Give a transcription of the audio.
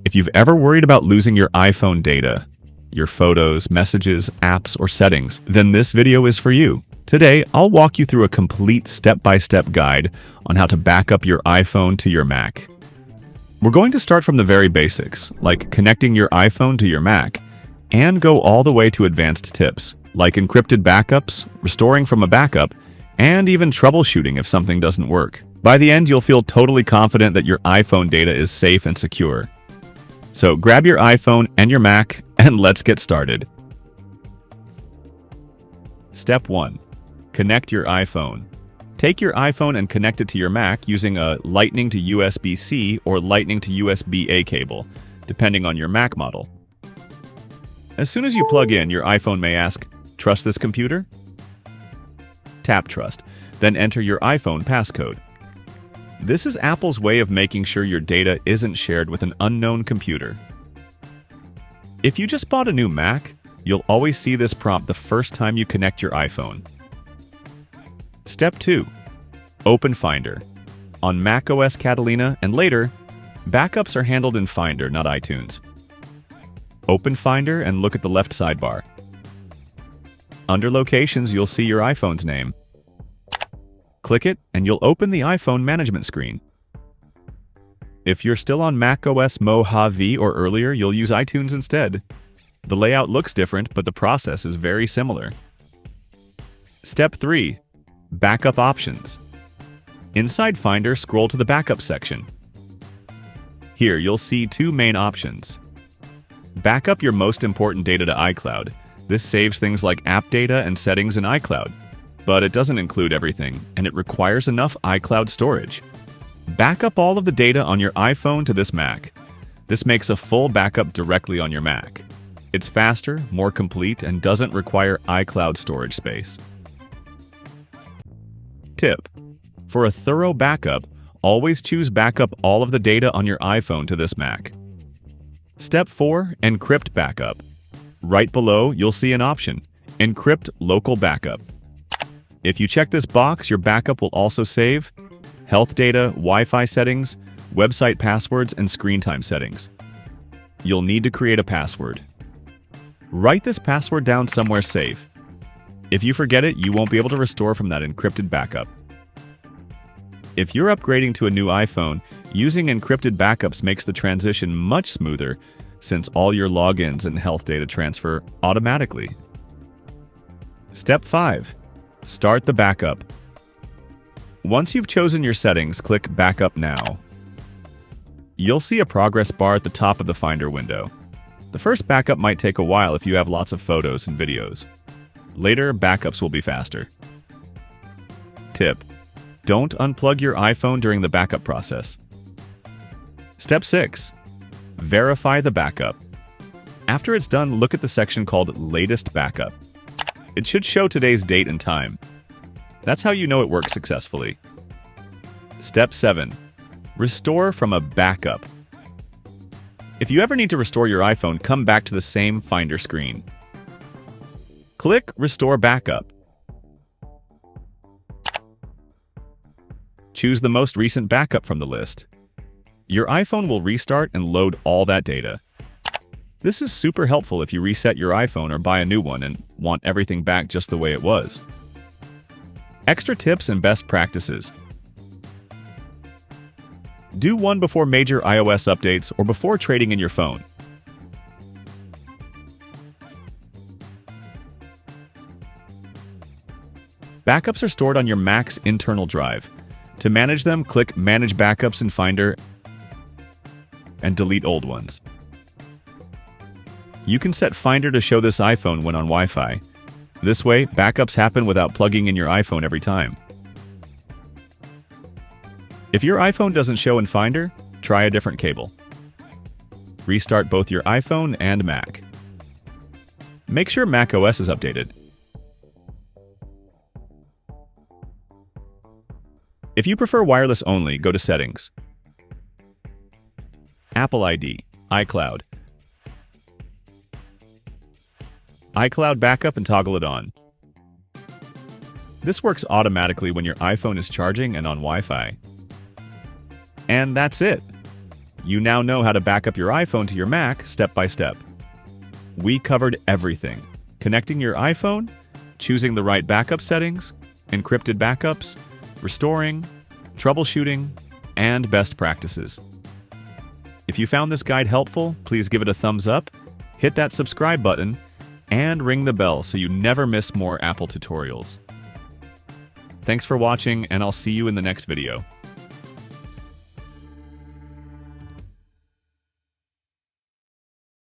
If you've ever worried about losing your iPhone data, your photos, messages, apps, or settings, then this video is for you. Today, I'll walk you through a complete step-by-step guide on how to back up your iPhone to your Mac. We're going to start from the very basics, like connecting your iPhone to your Mac, and go all the way to advanced tips, like encrypted backups, restoring from a backup, and even troubleshooting if something doesn't work. By the end, you'll feel totally confident that your iPhone data is safe and secure. So grab your iPhone and your Mac, and let's get started. Step 1. Connect your iPhone. Take your iPhone and connect it to your Mac using a Lightning to USB-C or Lightning to USB-A cable, depending on your Mac model. As soon as you plug in, your iPhone may ask, "Trust this computer?" Tap Trust, then enter your iPhone passcode. This is Apple's way of making sure your data isn't shared with an unknown computer. If you just bought a new Mac, you'll always see this prompt the first time you connect your iPhone. Step 2. Open Finder. On macOS Catalina and later, backups are handled in Finder, not iTunes. Open Finder and look at the left sidebar. Under Locations, you'll see your iPhone's name. Click it, and you'll open the iPhone management screen. If you're still on macOS Mojave or earlier, you'll use iTunes instead. The layout looks different, but the process is very similar. Step 3. Backup Options. Inside Finder, scroll to the Backup section. Here, you'll see two main options. Backup your most important data to iCloud. This saves things like app data and settings in iCloud. But it doesn't include everything, and it requires enough iCloud storage. Back up all of the data on your iPhone to this Mac. This makes a full backup directly on your Mac. It's faster, more complete, and doesn't require iCloud storage space. Tip: for a thorough backup, always choose backup all of the data on your iPhone to this Mac. Step 4. Encrypt Backup. Right below, you'll see an option, Encrypt Local Backup. If you check this box, your backup will also save health data, Wi-Fi settings, website passwords, and screen time settings. You'll need to create a password. Write this password down somewhere safe. If you forget it, you won't be able to restore from that encrypted backup. If you're upgrading to a new iPhone, using encrypted backups makes the transition much smoother since all your logins and health data transfer automatically. Step 5. Start the backup. Once you've chosen your settings, click Backup Now. You'll see a progress bar at the top of the Finder window. The first backup might take a while if you have lots of photos and videos. Later, backups will be faster. Tip: don't unplug your iPhone during the backup process. Step 6. Verify the backup. After it's done, look at the section called Latest Backup. It should show today's date and time. That's how you know it worked successfully. Step 7. Restore from a backup. If you ever need to restore your iPhone, come back to the same Finder screen. Click Restore Backup. Choose the most recent backup from the list. Your iPhone will restart and load all that data. This is super helpful if you reset your iPhone or buy a new one and want everything back just the way it was. Extra tips and best practices. Do one before major iOS updates or before trading in your phone. Backups are stored on your Mac's internal drive. To manage them, click Manage Backups in Finder and delete old ones. You can set Finder to show this iPhone when on Wi-Fi. This way, backups happen without plugging in your iPhone every time. If your iPhone doesn't show in Finder, try a different cable. Restart both your iPhone and Mac. Make sure macOS is updated. If you prefer wireless only, go to Settings. Apple ID, iCloud. iCloud Backup and toggle it on. This works automatically when your iPhone is charging and on Wi-Fi. And that's it. You now know how to back up your iPhone to your Mac step by step. We covered everything: connecting your iPhone, choosing the right backup settings, encrypted backups, restoring, troubleshooting, and best practices. If you found this guide helpful, please give it a thumbs up, hit that subscribe button, and ring the bell so you never miss more Apple tutorials. Thanks for watching, and I'll see you in the next video.